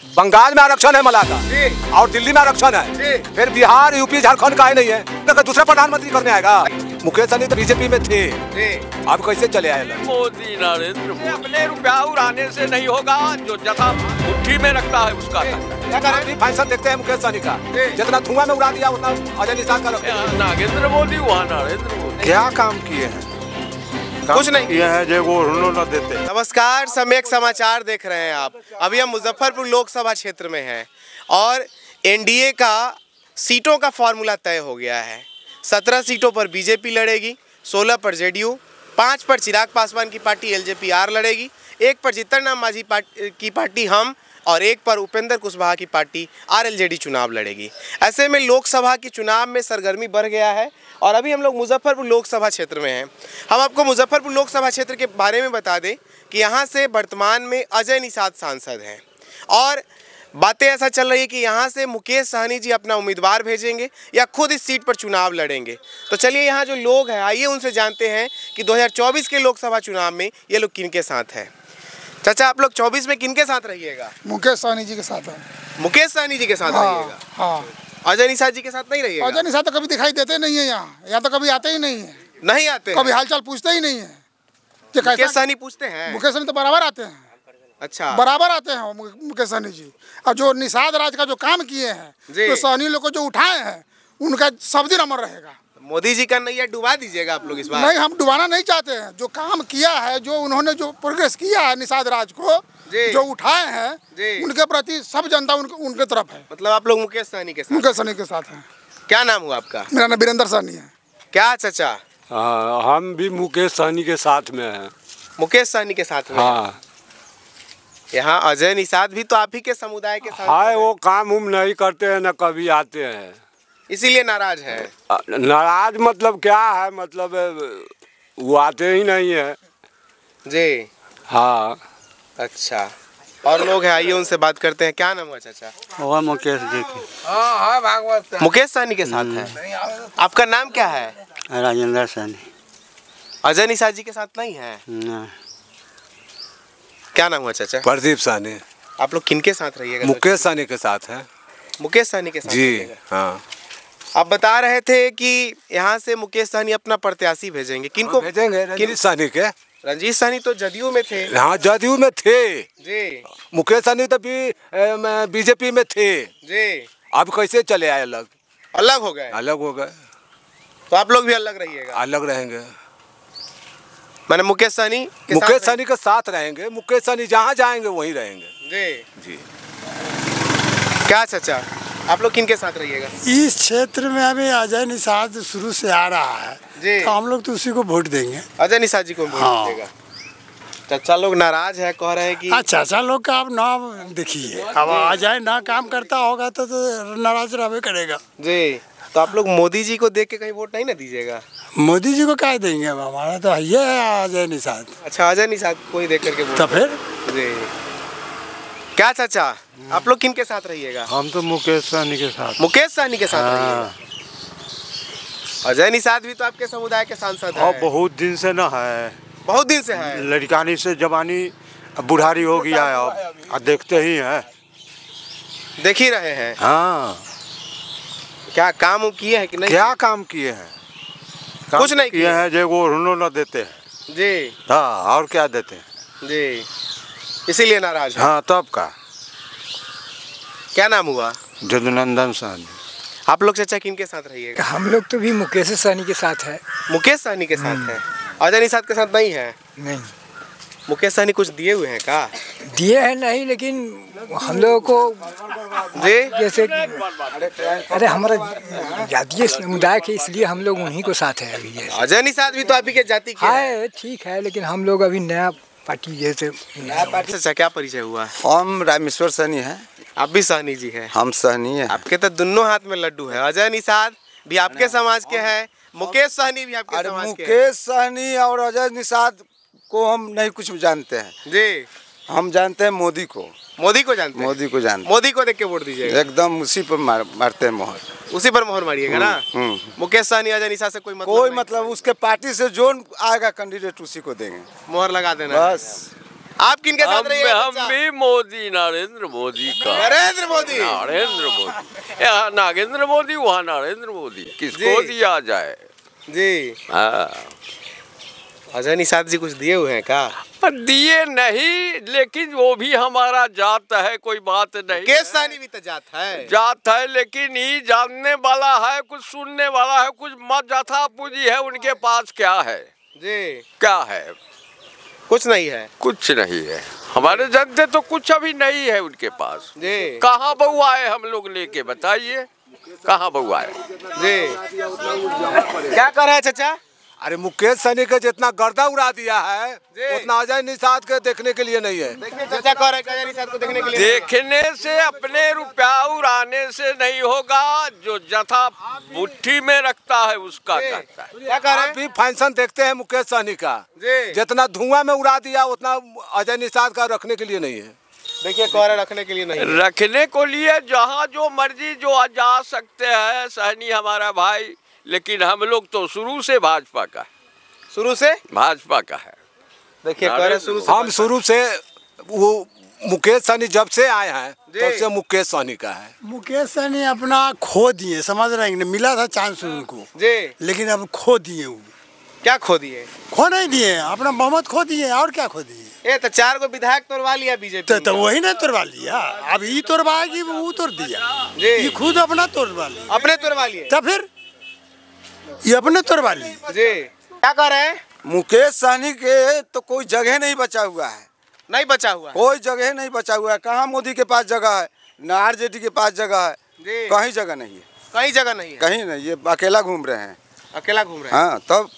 बंगाल में आरक्षण है मला का और दिल्ली में आरक्षण है, फिर बिहार यूपी झारखंड का ही नहीं है तो दूसरा प्रधानमंत्री करने आएगा। मुकेश सहनी तो बीजेपी में थे, अब कैसे चले आए? मोदी नरेंद्र मोदी अपने रुपया उड़ाने से नहीं होगा, जो जगह मुट्ठी में रखता है उसका फैशन देखते हैं मुकेश सहनी का, जितना धुआं में उड़ा दिया उतना अजय निषाद का नागेंद्र मोदी वहाँ नरेंद्र मोदी क्या काम किए हैं? कुछ नहीं किए हैं जो वो न देते। नमस्कार, सम्यक समाचार देख रहे हैं आप। अभी हम मुजफ्फरपुर लोकसभा क्षेत्र में हैं और एनडीए का सीटों का फॉर्मूला तय हो गया है। 17 सीटों पर बीजेपी लड़ेगी, 16 पर जेडीयू, 5 पर चिराग पासवान की पार्टी एलजेपी-आर लड़ेगी, 1 पर जीतनराम मांझी की पार्टी हम और 1 पर उपेंद्र कुशवाहा की पार्टी आरएलजेडी चुनाव लड़ेगी। ऐसे में लोकसभा के चुनाव में सरगर्मी बढ़ गया है और अभी हम लोग मुजफ्फरपुर लोकसभा क्षेत्र में हैं। हम आपको मुजफ्फरपुर लोकसभा क्षेत्र के बारे में बता दें कि यहाँ से वर्तमान में अजय निषाद सांसद हैं और बातें ऐसा चल रही है कि यहाँ से मुकेश सहनी जी अपना उम्मीदवार भेजेंगे या खुद इस सीट पर चुनाव लड़ेंगे। तो चलिए यहाँ जो लोग हैं आइए उनसे जानते हैं कि 2024 के लोकसभा चुनाव में ये लोग किनके साथ हैं। चाचा, आप लोग 24 में किनके साथ रहिएगा? मुकेश सहनी जी के साथ है। मुकेश सहनी जी के साथ रहिएगा? हाँ। अजय निषाद जी के साथ नहीं रहिएगा? अजय निषाद तो कभी दिखाई देते नहीं है, यहाँ तो कभी आते ही नहीं है। नहीं आते? कभी हालचाल पूछते ही नहीं है। मुकेश सहनी पूछते हैं? मुकेश सहनी तो बराबर आते हैं। अच्छा, बराबर आते हैं मुकेश सहनी जी। और जो निषाद राज का जो काम किए हैं, तो सहनी लोग को जो उठाए हैं उनका सब दिन अमर रहेगा। मोदी जी का नैया डुबा दीजिएगा आप लोग इस बार? नहीं, हम डुबाना नहीं चाहते हैं। जो काम किया है, जो उन्होंने जो प्रोग्रेस किया है निषाद राज को जो उठाए हैं, उनके प्रति सब जनता उनके तरफ है। मतलब आप लोग मुकेश सहनी के साथ? मुकेश सहनी के साथ हैं। क्या नाम हुआ आपका? मेरा नाम वीरेंद्र सहनी है। क्या चाचा? हम भी मुकेश सहनी के साथ में हैं। मुकेश सहनी के साथ में? हाँ। यहाँ अजय निषाद भी तो आप ही के समुदाय के साथ है, वो काम उम नहीं करते हैं, न कभी आते हैं, इसीलिए नाराज है। नाराज मतलब क्या है, मतलब वो आते ही नहीं है जी। हाँ। अच्छा, और लोग हैं, आइए उनसे बात करते हैं। क्या नाम हुआ चाचा? वो मुकेश जी की। मुकेश सहनी के साथ है। आपका नाम क्या है? राजेंद्र सहनी। अजय निषाद जी के साथ नहीं है? क्या नाम हुआ चाचा? प्रदीप सहनी। आप लोग किनके साथ रहिएगा? मुकेश सहनी के साथ है। मुकेश सहनी के साथ जी। हाँ। आप बता रहे थे कि यहाँ से मुकेश सहनी अपना प्रत्याशी भेजेंगे। किनको भेजेंगे? रंजीत सहनी के। रंजीत सहनी तो जदयू में थे। हाँ, जदयू में थे जी। मुकेश सहनी तो बीजेपी में थे जी। अब कैसे चले आए? अलग अलग हो गए? अलग हो गए। तो आप लोग भी अलग रहिएगा? अलग रहेंगे। मैंने मुकेश सहनी के साथ रहेंगे। मुकेश सहनी जहाँ जाएंगे वहीं रहेंगे। जी जी। क्या चाचा, आप लोग किनके साथ रहिएगा? इस क्षेत्र में अभी अजय निषाद शुरू से आ रहा है जी, तो हम लोग तो उसी को वोट देंगे। अजय निषाद जी को वोट देगा। चाचा लोग नाराज है, कह रहे हैं कि चाचा लोग का आप ना देखिए, अब अजय ना काम करता होगा तो नाराज रहबे करेगा जी। तो आप लोग मोदी जी को देख के कहीं वोट नहीं ना दीजिएगा? मोदी जी को क्या देंगे? अब हमारा तो ये है अजय निषाद। अच्छा, अजय निषाद को ही देख करके वोट तो फिर जी। क्या चाचा, आप लोग किनके साथ रहिएगा? हम तो मुकेश सहनी के साथ। मुकेश सहनी के साथ रहिएगा। अजय निषाद भी तो आपके समुदाय के सांसद हैं। बहुत दिन से ना है, बहुत दिन से है। लड़कानी से जवानी बुढ़ारी हो गया है, अब देखते ही हैं, देख ही रहे हैं। हाँ। क्या काम किए हैं कि नहीं? क्या काम किए हैं? कुछ नहीं किए हैं जो वो न देते हैं जी। हाँ, और क्या देते हैं जी, इसीलिए नाराज है। हाँ, तब का। क्या नाम हुआ? जदुनंदन सहनी। आप लोग चाचा किनके साथ रहिएगा? हम लोग तो भी मुकेश सहनी के साथ है। मुकेश सहनी के साथ है, अजय निषाद के साथ नहीं है? नहीं। मुकेश सहनी कुछ दिए हुए हैं का? दिए हैं नहीं, लेकिन हम लोगों को जी जैसे अरे हमारा जातीय समुदाय के, इसलिए हम लोग उन्हीं को साथ है अभी। अजय निषाद भी तो आप ही के जाति के हैं। ठीक है, लेकिन हम लोग अभी नया पार्टी जैसे। नया पार्टी से क्या परिचय हुआ? हम रामेश्वर सहनी है। आप भी सहनी जी हैं? हम सहनी है। आपके तो दोनों हाथ में लड्डू है। अजय निषाद भी आपके समाज के हैं, मुकेश सहनी भी आपके समाज के हैं। मुकेश सहनी और अजय निषाद को हम नहीं कुछ जानते हैं जी। हम जानते हैं मोदी को। मोदी को जानते हैं? मोदी को जानते हैं। मोदी को देख के वोट दीजिएगा? एकदम उसी पर मारते हैं मोहर। उसी पर मोहर मारिएगा ना? मुकेश सहनी अजय निषाद से कोई मतलब उसके पार्टी से जो आएगा कैंडिडेट उसी को देंगे। मोहर लगा देना बस। आप किनके साथ रहिए? हम भी मोदी, नरेंद्र मोदी का। नरेंद्र मोदी, नरेंद्र मोदी, यहाँ नागेंद्र मोदी, वहाँ नरेंद्र मोदी, किसको दिया जाए जी? हाँ, अजय निषाद जी कुछ दिए हुए हैं क्या? दिए नहीं, लेकिन वो भी हमारा जात है, कोई बात नहीं। मुकेश सहनी भी तो जात है। जात है, लेकिन ये जानने वाला है, कुछ सुनने वाला है, कुछ मत जथा पूंजी है उनके पास। क्या है जी? क्या है? कुछ नहीं है। कुछ नहीं है। हमारे जनते तो कुछ अभी नहीं है उनके पास जी। कहाँ बउआ है हम लोग लेके, बताइए कहाँ बउआ है जी? क्या कर रहे हैं चाचा? अरे मुकेश सहनी का जितना गर्दा उड़ा दिया है उतना अजय निषाद के देखने के लिए नहीं है। देखिए चाचा कह रहे हैं अजय निषाद को देखने के लिए। देखने से, अपने रुपया उड़ाने से नहीं होगा। जो जथा मुट्ठी में रखता है उसका करता है। क्या कह रहे हैं? अभी फैशन देखते हैं मुकेश सहनी का, जितना धुआं में उड़ा दिया उतना अजय निषाद का रखने के लिए नहीं है। देखिए कह रहे रखने के लिए नहीं, रखने को लिए जहाँ जो मर्जी जो जा सकते हैं। सहनी हमारा भाई, लेकिन हम लोग तो शुरू से भाजपा का, शुरू से भाजपा का है। देखिए कह रहे शुरू से, हम शुरू से, वो मुकेश सहनी जब से आए हैं तब से मुकेश सहनी का है। मुकेश सहनी अपना खो दिए, समझ रहे हैं? मिला था चांस उनको जी, लेकिन अब खो दिए। वो क्या खो दिए? खो नहीं दिए, अपना बहुमत खो दिए। और क्या खो दिए? ये तो 4 को विधायक तोड़वा लिया बीजेपी। तो वही ना तोड़वा लिया। अब ये तोड़वाएगी, वो तोड़ दिया। ये खुद अपना तोड़वा लिया, अपने तोड़वा लिए। तो फिर ये अपने तोड़वा लिए जी। क्या कह रहे हैं? मुकेश सहनी के तो कोई जगह नहीं बचा हुआ है। नहीं बचा हुआ, कोई जगह नहीं बचा हुआ है। कहाँ मोदी के पास जगह है, न आरजेडी के पास जगह है, कहीं जगह नहीं है। कहीं जगह नहीं है, कहीं नहीं। ये अकेला घूम रहे हैं, अकेला घूम रहे हैं। हाँ, तब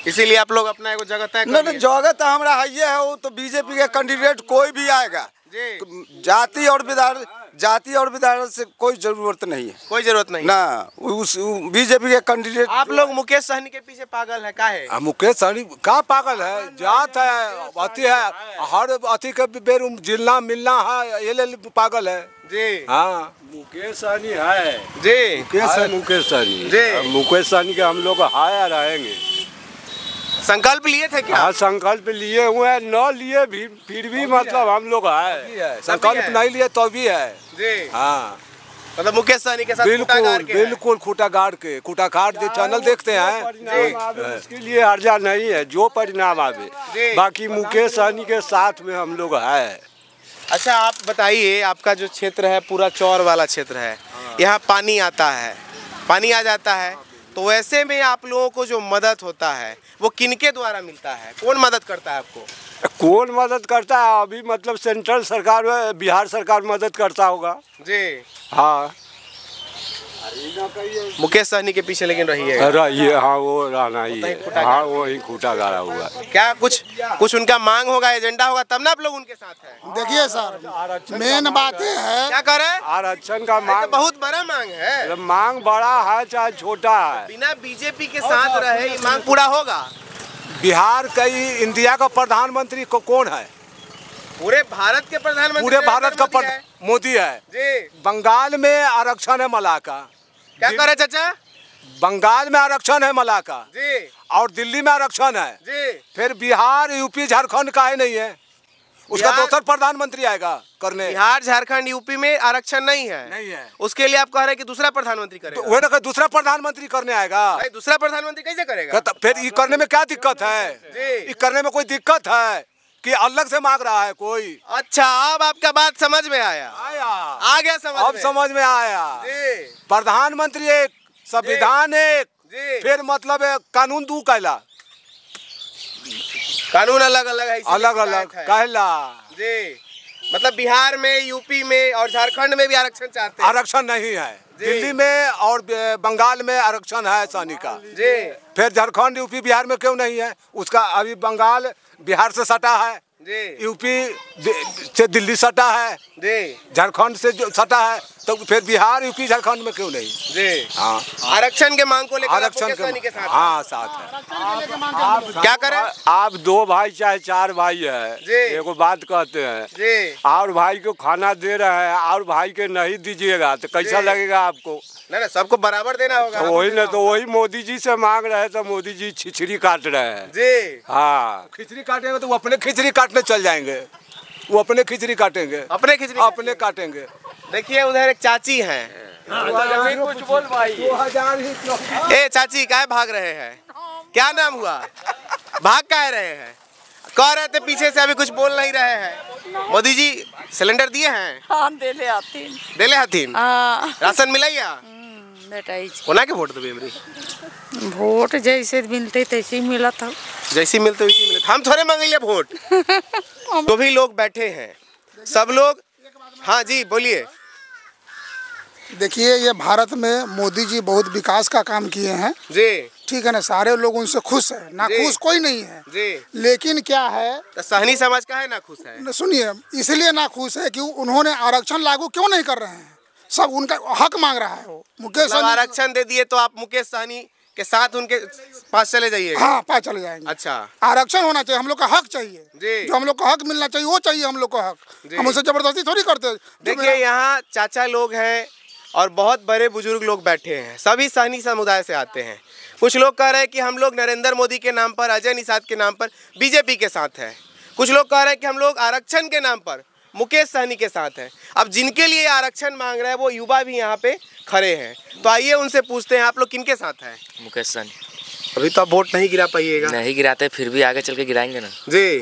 इसीलिए आप लोग अपना एगो जगह तय नहीं, जगह तो हमारा है। वो तो बीजेपी के कैंडिडेट कोई भी आएगा, जाति और विधायक से कोई जरूरत नहीं है। कोई जरूरत नहीं ना। उस बीजेपी के कैंडिडेट। आप लोग मुकेश सहनी के पीछे पागल है? का है मुकेश सहनी का पागल है? जात है, अति है, हर अति के बेर जिलना मिलना है, ये ले पागल है जी। हाँ, मुकेश सहनी है जी। मुकेश सहनी जी। मुकेश सहनी के हम लोग हाया रहेंगे। संकल्प लिए थे क्या? हाँ, संकल्प लिए हुए हैं, न लिए भी फिर भी मतलब हम लोग है। संकल्प नहीं लिए तो भी है जी। हाँ, मतलब मुकेश सहनी के साथ बिल्कुल खूटा गाड़ के, खूटा घाट जो चैनल देखते हैं उसके लिए हर्जा नहीं है, जो परिणाम आवे। बाकी मुकेश सहनी के साथ में हम लोग है। अच्छा आप बताइए, आपका जो क्षेत्र है पूरा चौर वाला क्षेत्र है, यहाँ पानी आता है, पानी आ जाता है, तो वैसे में आप लोगों को जो मदद होता है वो किनके द्वारा मिलता है? कौन मदद करता है आपको? कौन मदद करता है? अभी मतलब सेंट्रल सरकार, बिहार सरकार मदद करता होगा जी। हाँ, मुकेश सहनी के पीछे लेकिन रहिए। हाँ, वो रहना ही है। हाँ, वो ही खूटा गाड़ा हुआ। क्या कुछ उनका मांग होगा, एजेंडा होगा, तब ना आप लोग उनके साथ हैं? देखिए सर, मेन बात है, क्या कर रहे हैं? आरक्षण का मांग बहुत बड़ा मांग है। मांग बड़ा है चाहे छोटा है, बिना बीजेपी के साथ रहे ये मांग पूरा होगा। बिहार का इंडिया का प्रधानमंत्री को कौन है? पूरे भारत के प्रधानमंत्री, पूरे भारत का मोदी है जी। बंगाल में आरक्षण है मला का। क्या करे चाचा? बंगाल में आरक्षण है मला का जी, और दिल्ली में आरक्षण है जी। फिर बिहार यूपी झारखंड का है नहीं है, उसका दूसरा प्रधानमंत्री आएगा करने। बिहार झारखंड यूपी में आरक्षण नहीं है, उसके लिए आप कह रहे हैं कि दूसरा प्रधानमंत्री करेगा। तो वही ना, दूसरा प्रधानमंत्री करने आएगा। दूसरा प्रधानमंत्री कैसे करेगा? फिर ये करने में क्या दिक्कत है? ये करने में कोई दिक्कत है कि अलग से मांग रहा है कोई? अच्छा, अब आपका बात समझ में आया। आ गया समझ अब समझ में आया। प्रधानमंत्री एक, संविधान एक, फिर मतलब कानून दू कहला, कानून अलग अलग है, अलग अलग कहला जी। मतलब बिहार में, यूपी में और झारखंड में भी आरक्षण चाहते हैं? आरक्षण नहीं है। दिल्ली में और बंगाल में आरक्षण है सहनी का जी। फिर झारखंड यूपी बिहार में क्यों नहीं है? उसका अभी बंगाल बिहार से सटा है जी, यूपी से दिल्ली सटा है जी, झारखंड से जो सटा है, तो फिर बिहार यूपी झारखंड में क्यों नहीं? जी हाँ, आरक्षण के मांग को लेकर आरक्षण के साथ हाँ साथ है। क्या करें? आप 2 भाई चाहे 4 भाई है, जी। एगो बात कहते हैं जी और भाई को खाना दे रहे हैं और भाई के नहीं दीजिएगा तो कैसा लगेगा आपको? ना सबको बराबर देना होगा। तो वही ना, तो वही मोदी जी से मांग रहे हैं तो मोदी जी छिछरी काट रहे हैं जी। हाँ, खिचड़ी काटेंगे तो वो अपने खिचड़ी काटने चल जाएंगे, वो अपने खिचड़ी काटेंगे, अपने खिचड़ी अपने काटेंगे। देखिए उधर एक चाची हैं। कुछ बोल भाई। 2000 ही ए चाची काहे भाग रहे हैं? क्या नाम हुआ? भाग काहे रहे हैं? कह रहे थे पीछे से, अभी कुछ बोल नहीं रहे हैं। मोदी जी सिलेंडर दिए हैं? हाँ देले आतीन। देले हथीन? राशन मिलैया? बेटाई कोना के वोट देबे हमरी? वोट जैसे मिलते तैसे ही मिला था। जैसी मिलते वैसी मिलते। हम थोड़े मांगे वोट। तो भी लोग बैठे हैं, सब लोग। हाँ जी बोलिए। देखिए ये भारत में मोदी जी बहुत विकास का काम किए हैं जी। ठीक है ना, सारे लोग उनसे खुश है ना, खुश कोई नहीं है जी। लेकिन क्या है, तो सहनी समाज का है ना खुश है? सुनिए, इसलिए ना खुश है कि उन्होंने आरक्षण लागू क्यों नहीं कर रहे हैं। सब उनका हक मांग रहा है वो। मुकेश सहनी आरक्षण दे दिए तो आप मुकेश सहनी के साथ उनके पास चले जाइए? हाँ पास चले जाएंगे। अच्छा, आरक्षण होना चाहिए, हम लोग का हक चाहिए जी। जो हम लोग का हक मिलना चाहिए वो चाहिए हम लोग का हक। हम उनसे जबरदस्ती थोड़ी करते। देखिए यहाँ चाचा लोग हैं और बहुत बड़े बुजुर्ग लोग बैठे हैं, सभी सहनी समुदाय से आते हैं। कुछ लोग कह रहे हैं कि हम लोग नरेंद्र मोदी के नाम पर, अजय निषाद के नाम पर बीजेपी के साथ हैं। कुछ लोग कह रहे हैं कि हम लोग आरक्षण के नाम पर मुकेश सहनी के साथ हैं। अब जिनके लिए आरक्षण मांग रहे हैं वो युवा भी यहाँ पे खड़े हैं, तो आइए उनसे पूछते हैं आप लोग किनके साथ हैं? मुकेश सहनी। अभी तो आप वोट नहीं गिरा पाइएगा। नहीं गिराते, फिर भी आगे चल के गिराएंगे ना जी।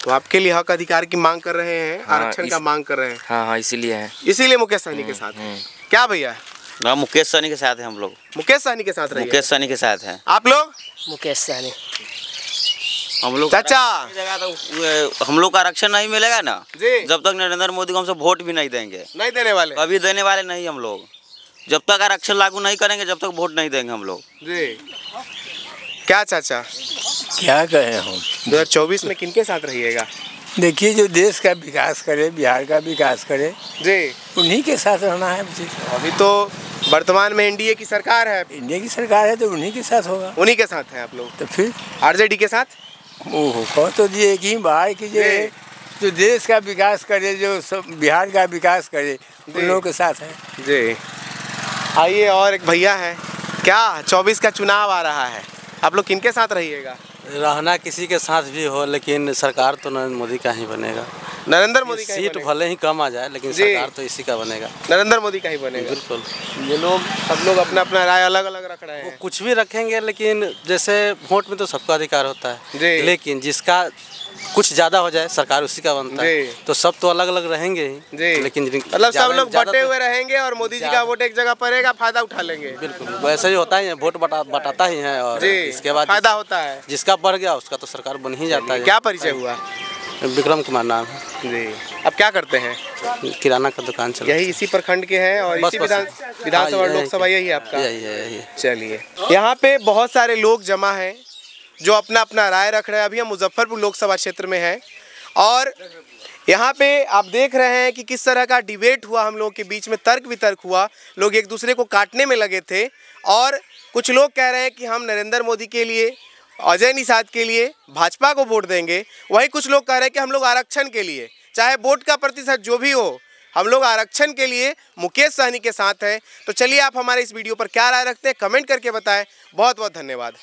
तो आपके लिए हक अधिकार की मांग कर रहे हैं, आरक्षण का मांग कर रहे हैं। हाँ इसीलिए है, इसीलिए मुकेश सहनी के साथ हैं। क्या भैया? हाँ मुकेश सहनी के साथ है हम लोग। मुकेश सहनी के साथ रहिए। मुकेश सहनी के साथ है। आप लोग? मुकेश सहनी। हम लोग चाचा तो हम लोग का आरक्षण नहीं मिलेगा ना जी, जब तक नरेंद्र मोदी को हमसे वोट भी नहीं देंगे। नहीं देने वाले? कभी देने वाले नहीं हम लोग। जब तक आरक्षण लागू नहीं करेंगे जब तक वोट नहीं देंगे हम लोग जी। क्या चाचा क्या कहें हम? 2024 में किनके साथ रहिएगा? देखिए जो देश का विकास करे, बिहार का विकास करे जी, उन्हीं के साथ रहना है। अभी तो वर्तमान में एनडीए की सरकार है। इंडिया की सरकार है तो उन्हीं के साथ होगा। उन्हीं के साथ हैं आप लोग? तो फिर आरजेडी के साथ? ओहो, कह तो दिए कि बाहर की जो देश का विकास करे, जो सब बिहार का विकास करे, उन लोगों के साथ है जी। आइए और एक भैया है। क्या 24 का चुनाव आ रहा है, आप लोग किनके साथ रहिएगा? रहना किसी के साथ भी हो, लेकिन सरकार तो नरेंद्र मोदी का ही बनेगा। नरेंद्र मोदी का सीट भले ही कम आ जाए लेकिन सरकार तो इसी का बनेगा। नरेंद्र मोदी का ही बनेगा। बिल्कुल। ये लोग सब लोग अपना अपना राय अलग अलग रख रहे हैं। कुछ भी रखेंगे, लेकिन जैसे वोट में तो सबका अधिकार होता है, लेकिन जिसका कुछ ज्यादा हो जाए सरकार उसी का बनता है। तो सब तो अलग अलग रहेंगे ही, लेकिन मतलब सब लोग बटे हुए रहेंगे और मोदी जी का वोट एक जगह पड़ेगा, फायदा उठा लेंगे। बिल्कुल वैसे ही होता है, वोट बटाता ही है और इसके बाद फायदा होता है। जिसका बढ़ गया उसका तो सरकार बन ही जाता है। क्या परिचय हुआ? विक्रम कुमार नाम है जी। अब क्या करते हैं? किराना का दुकान चल। यही इसी प्रखंड के हैं और इसी विधानसभा लोकसभा यही है आपका? यही। चलिए, यहाँ पे बहुत सारे लोग जमा हैं जो अपना अपना राय रख रहे हैं। अभी हम मुजफ्फरपुर लोकसभा क्षेत्र में हैं और यहाँ पे आप देख रहे हैं कि किस तरह का डिबेट हुआ, हम लोगों के बीच में तर्क वितर्क हुआ। लोग एक दूसरे को काटने में लगे थे और कुछ लोग कह रहे हैं कि हम नरेंद्र मोदी के लिए, अजय निषाद के लिए भाजपा को वोट देंगे। वही कुछ लोग कह रहे हैं कि हम लोग आरक्षण के लिए, चाहे वोट का प्रतिशत जो भी हो, हम लोग आरक्षण के लिए मुकेश सहनी के साथ हैं। तो चलिए आप हमारे इस वीडियो पर क्या राय रखते हैं कमेंट करके बताएं। बहुत बहुत धन्यवाद।